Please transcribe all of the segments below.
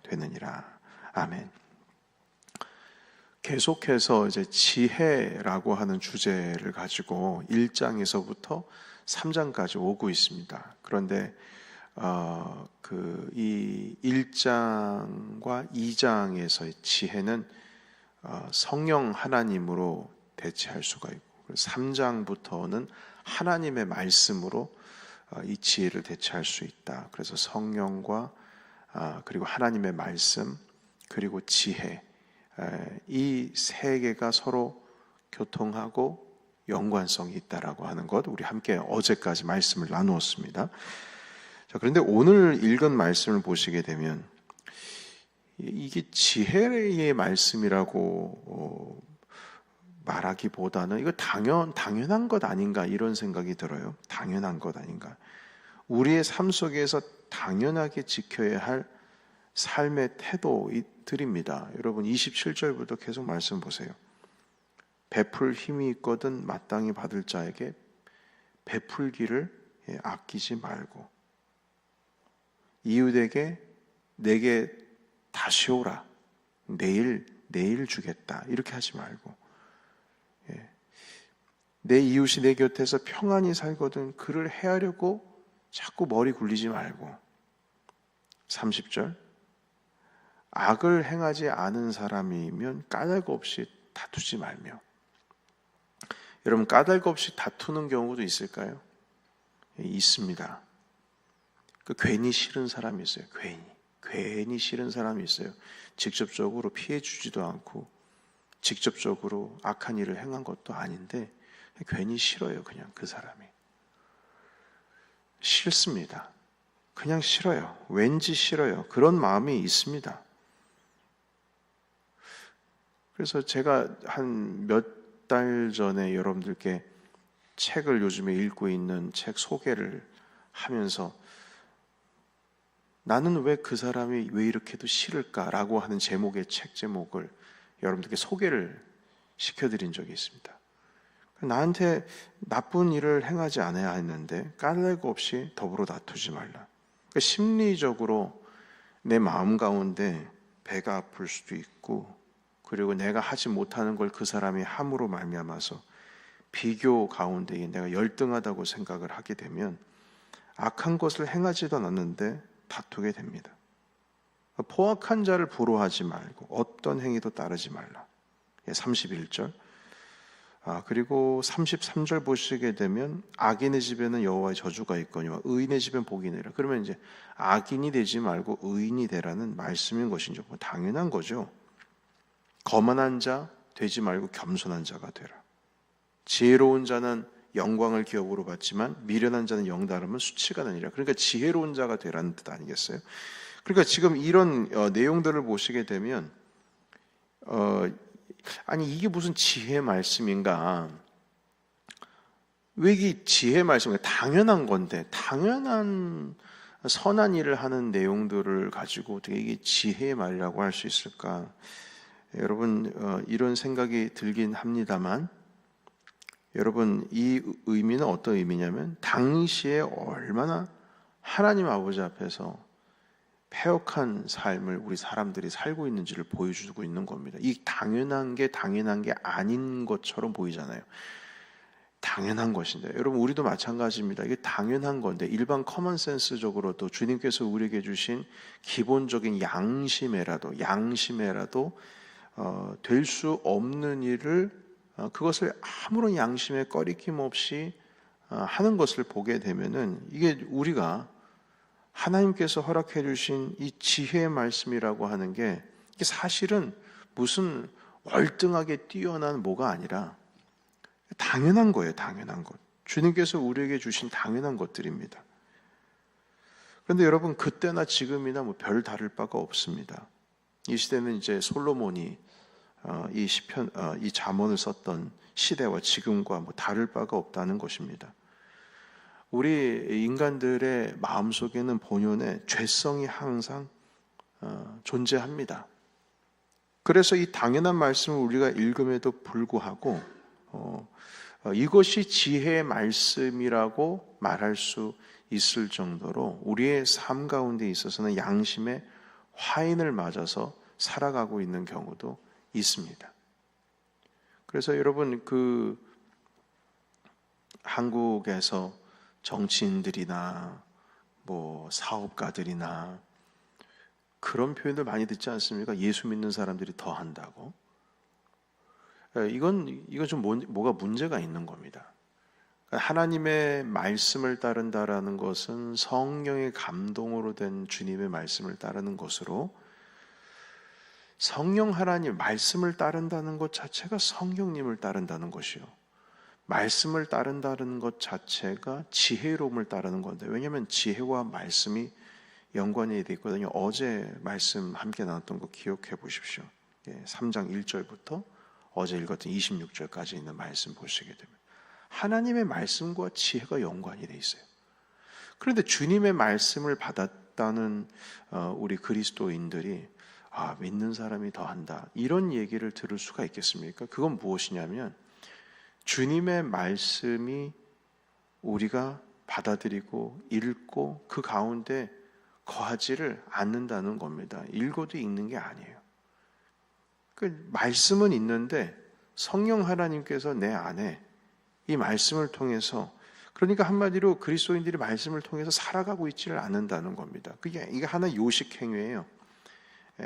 되느니라. 아멘. 계속해서 이제 지혜라고 하는 주제를 가지고 1장에서부터 3장까지 오고 있습니다. 그런데 이 1장과 2장에서의 지혜는 성령 하나님으로 대체할 수가 있고, 3장부터는 하나님의 말씀으로 이 지혜를 대체할 수 있다. 그래서 성령과 그리고 하나님의 말씀 그리고 지혜, 이 세 개가 서로 교통하고 연관성이 있다라고 하는 것, 우리 함께 어제까지 말씀을 나누었습니다. 자, 그런데 오늘 읽은 말씀을 보시게 되면 이게 지혜의 말씀이라고 말하기보다는 이거 당연한 것 아닌가, 이런 생각이 들어요. 당연한 것 아닌가. 우리의 삶 속에서 당연하게 지켜야 할 삶의 태도들입니다. 여러분 27절부터 계속 말씀 보세요. 베풀 힘이 있거든 마땅히 받을 자에게 베풀기를 아끼지 말고, 이웃에게 내게 다시 오라, 내일 주겠다, 이렇게 하지 말고, 내 이웃이 내 곁에서 평안히 살거든 그를 해하려고 자꾸 머리 굴리지 말고. 30절, 악을 행하지 않은 사람이면 까닭 없이 다투지 말며. 여러분, 까닭 없이 다투는 경우도 있을까요? 있습니다. 괜히 싫은 사람이 있어요. 괜히 싫은 사람이 있어요. 직접적으로 피해 주지도 않고 직접적으로 악한 일을 행한 것도 아닌데 괜히 싫어요. 그냥 그 사람이 싫습니다. 그냥 싫어요. 왠지 싫어요. 그런 마음이 있습니다. 그래서 제가 한 몇 달 전에 여러분들께 책을 요즘에 읽고 있는 책 소개를 하면서 나는 왜 그 사람이 왜 이렇게도 싫을까라고 하는 제목의 책 제목을 여러분들께 소개를 시켜드린 적이 있습니다. 나한테 나쁜 일을 행하지 않아야 했는데 까닭 없이 더불어 다투지 말라. 그러니까 심리적으로 내 마음 가운데 배가 아플 수도 있고, 그리고 내가 하지 못하는 걸 그 사람이 함으로 말미암아서 비교 가운데 내가 열등하다고 생각을 하게 되면 악한 것을 행하지도 않았는데 다투게 됩니다. 포악한 자를 부러워하지 말고 어떤 행위도 따르지 말라. 31절. 그리고 33절 보시게 되면 악인의 집에는 여호와의 저주가 있거니와 의인의 집엔 복이 있느니라. 그러면 이제 악인이 되지 말고 의인이 되라는 말씀인 것이죠. 당연한 거죠. 거만한 자 되지 말고 겸손한 자가 되라. 지혜로운 자는 영광을 기업으로 받지만 미련한 자는 영다름은 수치가 되니라. 그러니까 지혜로운 자가 되라는 뜻 아니겠어요? 그러니까 지금 이런 내용들을 보시게 되면 아니 이게 무슨 지혜 말씀인가? 왜 이게 지혜 말씀인가? 당연한 건데, 당연한 선한 일을 하는 내용들을 가지고 어떻게 이게 지혜의 말이라고 할 수 있을까? 여러분 이런 생각이 들긴 합니다만, 여러분 이 의미는 어떤 의미냐면 당시에 얼마나 하나님 아버지 앞에서 패역한 삶을 우리 사람들이 살고 있는지를 보여주고 있는 겁니다. 이 당연한 게 아닌 것처럼 보이잖아요. 당연한 것인데, 여러분 우리도 마찬가지입니다. 이게 당연한 건데 일반 커먼센스적으로도 주님께서 우리에게 주신 기본적인 양심에라도 될 수 없는 일을 그것을 아무런 양심에 꺼리낌 없이 하는 것을 보게 되면은 이게 우리가 하나님께서 허락해 주신 이 지혜의 말씀이라고 하는 게 이게 사실은 무슨 월등하게 뛰어난 뭐가 아니라 당연한 거예요. 당연한 것. 주님께서 우리에게 주신 당연한 것들입니다. 그런데 여러분 그때나 지금이나 별 다를 바가 없습니다. 이 시대는 이제 솔로몬이 이 시편, 이 잠언을 썼던 시대와 지금과 다를 바가 없다는 것입니다. 우리 인간들의 마음속에는 본연의 죄성이 항상 존재합니다. 그래서 이 당연한 말씀을 우리가 읽음에도 불구하고 이것이 지혜의 말씀이라고 말할 수 있을 정도로 우리의 삶 가운데 있어서는 양심에 화인을 맞아서 살아가고 있는 경우도 있습니다. 그래서 여러분, 한국에서 정치인들이나 사업가들이나 그런 표현들 많이 듣지 않습니까? 예수 믿는 사람들이 더 한다고. 이건 좀 뭐가 문제가 있는 겁니다. 하나님의 말씀을 따른다라는 것은 성령의 감동으로 된 주님의 말씀을 따르는 것으로, 성령 하나님 말씀을 따른다는 것 자체가 성령님을 따른다는 것이요, 말씀을 따른다는 것 자체가 지혜로움을 따르는 건데, 왜냐하면 지혜와 말씀이 연관이 되어 있거든요. 어제 말씀 함께 나눴던 거 기억해 보십시오. 3장 1절부터 어제 읽었던 26절까지 있는 말씀 보시게 되면 하나님의 말씀과 지혜가 연관이 되어 있어요. 그런데 주님의 말씀을 받았다는 우리 그리스도인들이 믿는 사람이 더한다, 이런 얘기를 들을 수가 있겠습니까? 그건 무엇이냐면 주님의 말씀이 우리가 받아들이고 읽고 그 가운데 거하지를 않는다는 겁니다. 읽어도 읽는 게 아니에요. 그 말씀은 있는데 성령 하나님께서 내 안에 이 말씀을 통해서, 그러니까 한마디로 그리스도인들이 말씀을 통해서 살아가고 있지를 않는다는 겁니다. 이게 하나의 요식 행위예요.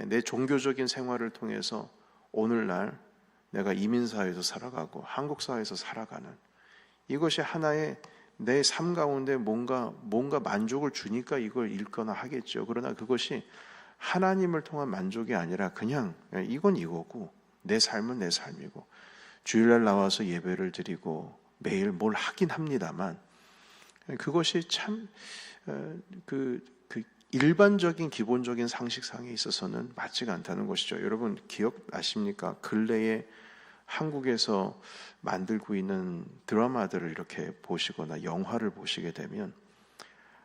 내 종교적인 생활을 통해서 오늘날 내가 이민사회에서 살아가고 한국 사회에서 살아가는, 이것이 하나의 내 삶 가운데 뭔가 만족을 주니까 이걸 읽거나 하겠죠. 그러나 그것이 하나님을 통한 만족이 아니라 그냥 이건 이거고 내 삶은 내 삶이고, 주일날 나와서 예배를 드리고 매일 뭘 하긴 합니다만 그것이 참 일반적인 기본적인 상식상에 있어서는 맞지가 않다는 것이죠. 여러분 기억나십니까? 근래에 한국에서 만들고 있는 드라마들을 이렇게 보시거나 영화를 보시게 되면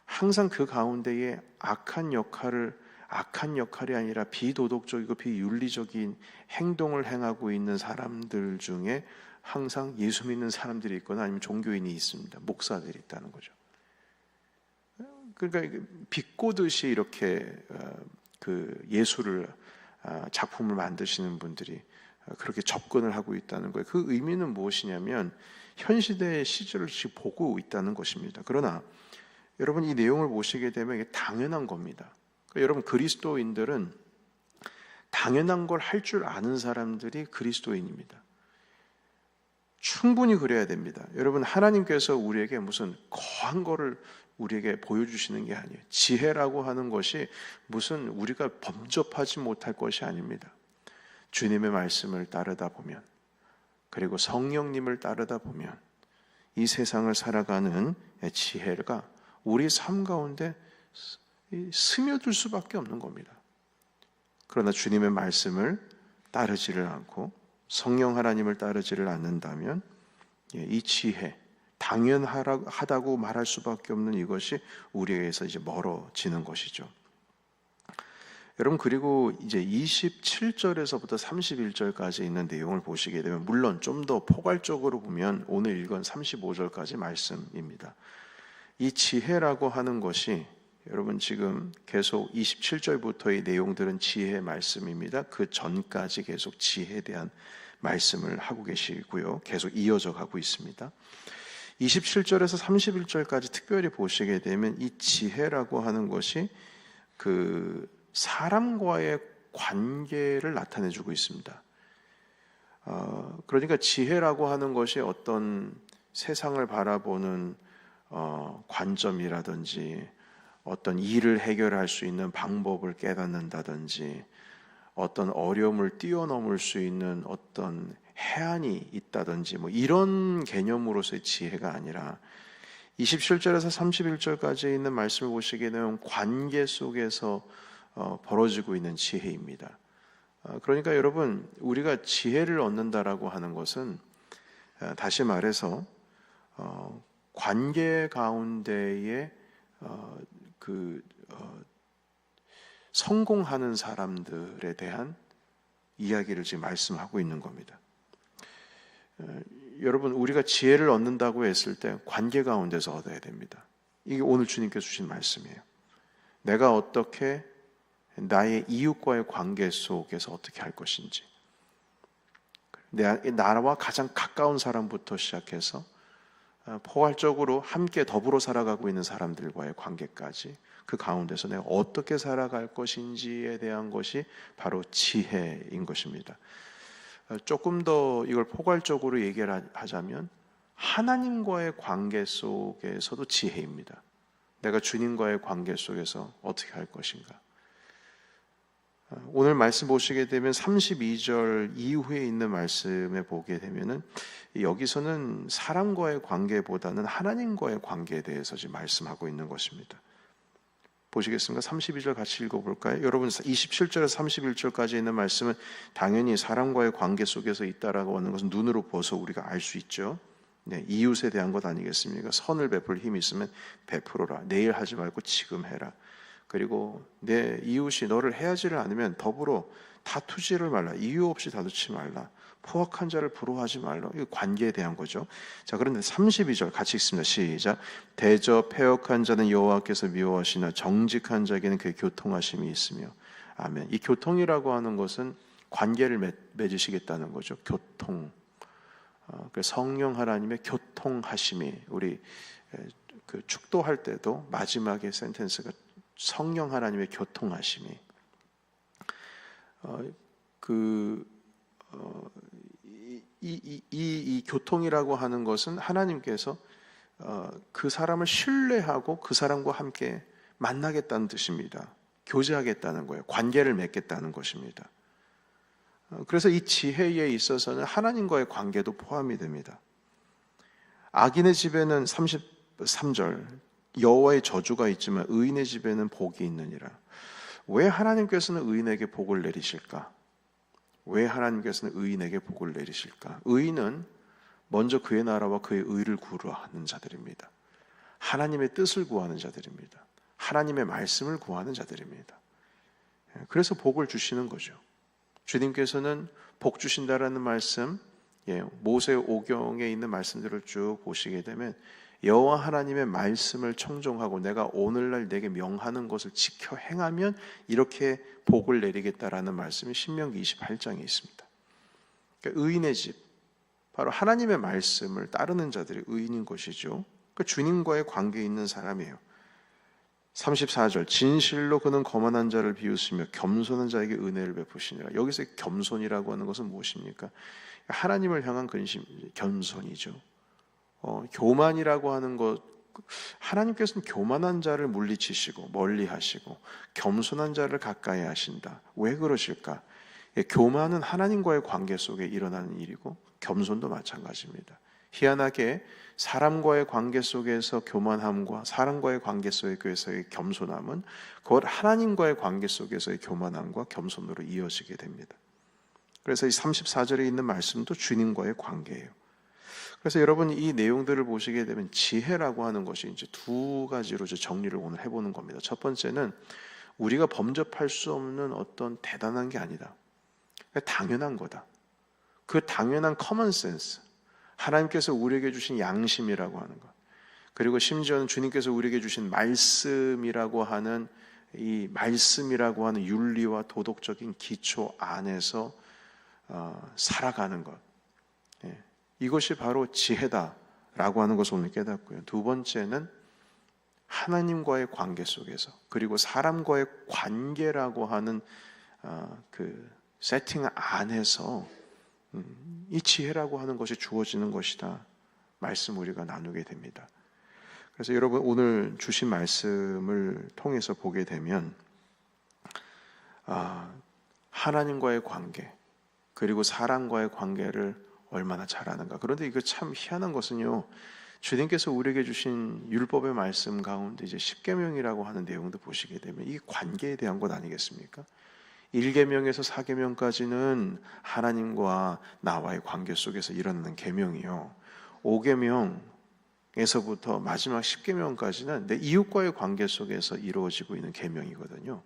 항상 그 가운데에 악한 역할이 아니라 비도덕적이고 비윤리적인 행동을 행하고 있는 사람들 중에 항상 예수 믿는 사람들이 있거나 아니면 종교인이 있습니다. 목사들이 있다는 거죠. 그러니까 비꼬듯이 이렇게 예술을 작품을 만드시는 분들이 그렇게 접근을 하고 있다는 거예요. 그 의미는 무엇이냐면 현 시대의 시절을 지금 보고 있다는 것입니다. 그러나 여러분 이 내용을 보시게 되면 이게 당연한 겁니다. 그러니까 여러분 그리스도인들은 당연한 걸 할 줄 아는 사람들이 그리스도인입니다. 충분히 그래야 됩니다. 여러분 하나님께서 우리에게 무슨 거한 거를 우리에게 보여주시는 게 아니에요. 지혜라고 하는 것이 무슨 우리가 범접하지 못할 것이 아닙니다. 주님의 말씀을 따르다 보면, 그리고 성령님을 따르다 보면 이 세상을 살아가는 지혜가 우리 삶 가운데 스며들 수밖에 없는 겁니다. 그러나 주님의 말씀을 따르지를 않고 성령 하나님을 따르지를 않는다면 이 지혜, 당연하다고 말할 수밖에 없는 이것이 우리에게서 이제 멀어지는 것이죠. 여러분 그리고 이제 27절에서부터 31절까지 있는 내용을 보시게 되면, 물론 좀 더 포괄적으로 보면 오늘 읽은 35절까지 말씀입니다. 이 지혜라고 하는 것이 여러분 지금 계속 27절부터의 내용들은 지혜의 말씀입니다. 그 전까지 계속 지혜에 대한 말씀을 하고 계시고요. 계속 이어져 가고 있습니다. 27절에서 31절까지 특별히 보시게 되면 이 지혜라고 하는 것이 사람과의 관계를 나타내주고 있습니다. 그러니까 지혜라고 하는 것이 어떤 세상을 바라보는 관점이라든지 어떤 일을 해결할 수 있는 방법을 깨닫는다든지 어떤 어려움을 뛰어넘을 수 있는 어떤 해안이 있다든지 이런 개념으로서의 지혜가 아니라 27절에서 31절까지 있는 말씀을 보시게 되면 관계 속에서 벌어지고 있는 지혜입니다. 그러니까 여러분 우리가 지혜를 얻는다라고 하는 것은 다시 말해서 관계 가운데에 성공하는 사람들에 대한 이야기를 지금 말씀하고 있는 겁니다. 여러분 우리가 지혜를 얻는다고 했을 때 관계 가운데서 얻어야 됩니다. 이게 오늘 주님께서 주신 말씀이에요. 내가 어떻게 나의 이웃과의 관계 속에서 어떻게 할 것인지, 나와 가장 가까운 사람부터 시작해서 포괄적으로 함께 더불어 살아가고 있는 사람들과의 관계까지, 그 가운데서 내가 어떻게 살아갈 것인지에 대한 것이 바로 지혜인 것입니다. 조금 더 이걸 포괄적으로 얘기를 하자면 하나님과의 관계 속에서도 지혜입니다. 내가 주님과의 관계 속에서 어떻게 할 것인가. 오늘 말씀 보시게 되면 32절 이후에 있는 말씀에 보게 되면은 여기서는 사람과의 관계보다는 하나님과의 관계에 대해서 지금 말씀하고 있는 것입니다. 보시겠습니까? 32절 같이 읽어볼까요? 여러분 27절에서 31절까지 있는 말씀은 당연히 사람과의 관계 속에서 있다라고 하는 것은 눈으로 보서 우리가 알 수 있죠. 네, 이웃에 대한 것 아니겠습니까? 선을 베풀 힘이 있으면 베풀어라. 내일 하지 말고 지금 해라. 그리고 내 이웃이 너를 해하지를 않으면 더불어 다투지를 말라. 이유 없이 다투지 말라. 포악한 자를 부러워하지 말라. 이거 관계에 대한 거죠. 자, 그런데 32절 같이 읽습니다. 시작. 대저 패역한 자는 여호와께서 미워하시나 정직한 자에게는 그의 교통하심이 있으며. 아멘. 이 교통이라고 하는 것은 관계를 맺으시겠다는 거죠. 교통. 성령 하나님의 교통하심이, 우리 그 축도할 때도 마지막에 센텐스가 성령 하나님의 교통하심이, 이 교통이라고 하는 것은 하나님께서 그 사람을 신뢰하고 그 사람과 함께 만나겠다는 뜻입니다. 교제하겠다는 거예요. 관계를 맺겠다는 것입니다. 그래서 이 지혜에 있어서는 하나님과의 관계도 포함이 됩니다. 악인의 집에는 33절 여호와의 저주가 있지만 의인의 집에는 복이 있느니라. 왜 하나님께서는 의인에게 복을 내리실까? 왜 하나님께서는 의인에게 복을 내리실까? 의인은 먼저 그의 나라와 그의 의를 구하는 자들입니다. 하나님의 뜻을 구하는 자들입니다. 하나님의 말씀을 구하는 자들입니다. 그래서 복을 주시는 거죠. 주님께서는 복 주신다라는 말씀, 모세 오경에 있는 말씀들을 쭉 보시게 되면 여호와 하나님의 말씀을 청종하고 내가 오늘날 내게 명하는 것을 지켜 행하면 이렇게 복을 내리겠다라는 말씀이 신명기 28장에 있습니다. 그러니까 의인의 집, 바로 하나님의 말씀을 따르는 자들이 의인인 것이죠. 그러니까 주님과의 관계에 있는 사람이에요. 34절 진실로 그는 거만한 자를 비웃으며 겸손한 자에게 은혜를 베푸시니라. 여기서 겸손이라고 하는 것은 무엇입니까? 하나님을 향한 근심, 겸손이죠. 교만이라고 하는 것, 하나님께서는 교만한 자를 물리치시고 멀리하시고 겸손한 자를 가까이 하신다. 왜 그러실까? 교만은 하나님과의 관계 속에 일어나는 일이고 겸손도 마찬가지입니다. 희한하게 사람과의 관계 속에서 교만함과 사람과의 관계 속에서의 겸손함은 곧 하나님과의 관계 속에서의 교만함과 겸손으로 이어지게 됩니다. 그래서 이 34절에 있는 말씀도 주님과의 관계예요. 그래서 여러분 이 내용들을 보시게 되면 지혜라고 하는 것이 이제 두 가지로 정리를 오늘 해보는 겁니다. 첫 번째는 우리가 범접할 수 없는 어떤 대단한 게 아니다. 당연한 거다. 그 당연한 커먼 센스, 하나님께서 우리에게 주신 양심이라고 하는 것, 그리고 심지어는 주님께서 우리에게 주신 말씀이라고 하는 이 말씀이라고 하는 윤리와 도덕적인 기초 안에서 살아가는 것, 이것이 바로 지혜다라고 하는 것을 오늘 깨닫고요. 두 번째는 하나님과의 관계 속에서, 그리고 사람과의 관계라고 하는 그 세팅 안에서 이 지혜라고 하는 것이 주어지는 것이다. 말씀 우리가 나누게 됩니다. 그래서 여러분 오늘 주신 말씀을 통해서 보게 되면 하나님과의 관계, 그리고 사람과의 관계를 얼마나 잘하는가. 그런데 이거 참 희한한 것은요, 주님께서 우리에게 주신 율법의 말씀 가운데 이제 10계명이라고 하는 내용도 보시게 되면 이 관계에 대한 것 아니겠습니까? 1계명에서 4계명까지는 하나님과 나와의 관계 속에서 일어나는 계명이요, 5계명에서부터 마지막 10계명까지는 내 이웃과의 관계 속에서 이루어지고 있는 계명이거든요.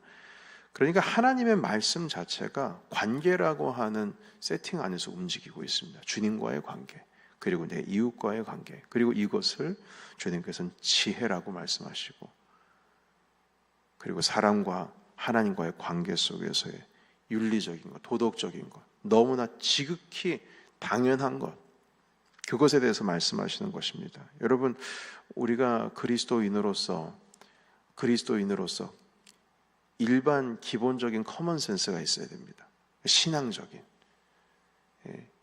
그러니까 하나님의 말씀 자체가 관계라고 하는 세팅 안에서 움직이고 있습니다. 주님과의 관계, 그리고 내 이웃과의 관계, 그리고 이것을 주님께서는 지혜라고 말씀하시고, 그리고 사람과 하나님과의 관계 속에서의 윤리적인 것, 도덕적인 것, 너무나 지극히 당연한 것, 그것에 대해서 말씀하시는 것입니다. 여러분, 우리가 그리스도인으로서 일반 기본적인 커먼 센스가 있어야 됩니다.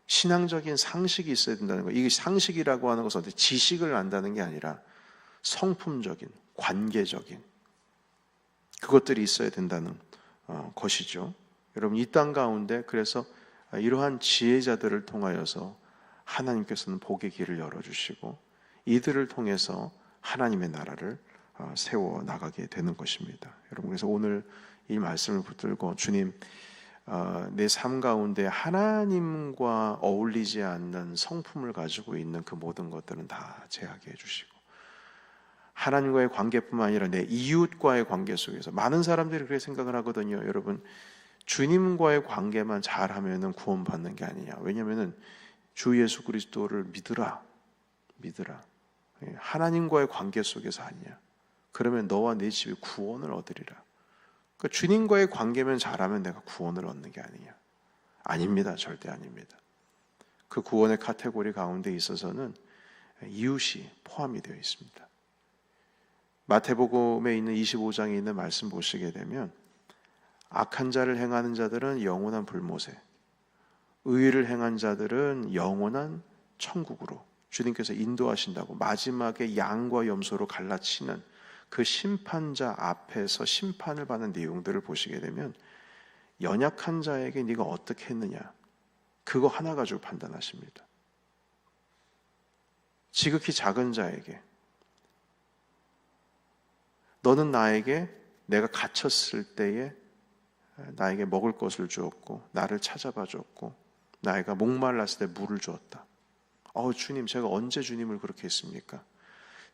신앙적인 상식이 있어야 된다는 거. 이게 상식이라고 하는 것은 지식을 안다는 게 아니라 성품적인, 관계적인 그것들이 있어야 된다는 것이죠. 여러분, 이 땅 가운데 그래서 이러한 지혜자들을 통하여서 하나님께서는 복의 길을 열어주시고 이들을 통해서 하나님의 나라를 세워 나가게 되는 것입니다. 여러분, 그래서 오늘 이 말씀을 붙들고 주님, 내 삶 가운데 하나님과 어울리지 않는 성품을 가지고 있는 그 모든 것들은 다 제하게 해주시고, 하나님과의 관계뿐만 아니라 내 이웃과의 관계 속에서 많은 사람들이 그렇게 생각을 하거든요. 여러분, 주님과의 관계만 잘하면 구원받는 게 아니냐. 왜냐하면 주 예수 그리스도를 믿으라. 하나님과의 관계 속에서 아니냐. 그러면 너와 내 집이 구원을 얻으리라. 그러니까 주님과의 관계면 잘하면 내가 구원을 얻는 게 아니냐. 아닙니다. 절대 아닙니다. 그 구원의 카테고리 가운데 있어서는 이웃이 포함이 되어 있습니다. 마태복음에 있는 25장에 있는 말씀 보시게 되면 악한 자를 행하는 자들은 영원한 불못에, 의를 행한 자들은 영원한 천국으로 주님께서 인도하신다고 마지막에 양과 염소로 갈라치는 그 심판자 앞에서 심판을 받는 내용들을 보시게 되면 연약한 자에게 네가 어떻게 했느냐, 그거 하나 가지고 판단하십니다. 지극히 작은 자에게 너는 나에게 내가 갇혔을 때에 나에게 먹을 것을 주었고 나를 찾아봐 줬고 나이가 목말랐을 때 물을 주었다. 주님, 제가 언제 주님을 그렇게 했습니까?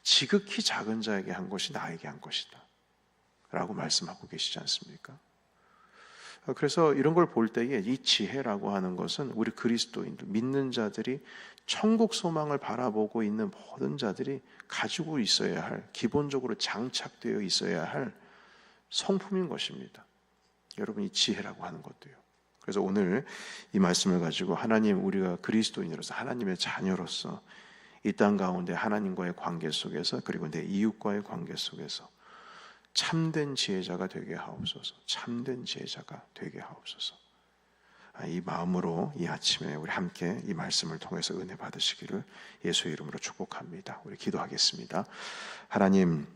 지극히 작은 자에게 한 것이 나에게 한 것이다 라고 말씀하고 계시지 않습니까? 그래서 이런 걸 볼 때에 이 지혜라고 하는 것은 우리 그리스도인들, 믿는 자들이 천국 소망을 바라보고 있는 모든 자들이 가지고 있어야 할, 기본적으로 장착되어 있어야 할 성품인 것입니다. 여러분, 이 지혜라고 하는 것도요. 그래서 오늘 이 말씀을 가지고 하나님, 우리가 그리스도인으로서 하나님의 자녀로서 이 땅 가운데 하나님과의 관계 속에서, 그리고 내 이웃과의 관계 속에서 참된 지혜자가 되게 하옵소서. 참된 지혜자가 되게 하옵소서. 이 마음으로 이 아침에 우리 함께 이 말씀을 통해서 은혜 받으시기를 예수의 이름으로 축복합니다. 우리 기도하겠습니다. 하나님,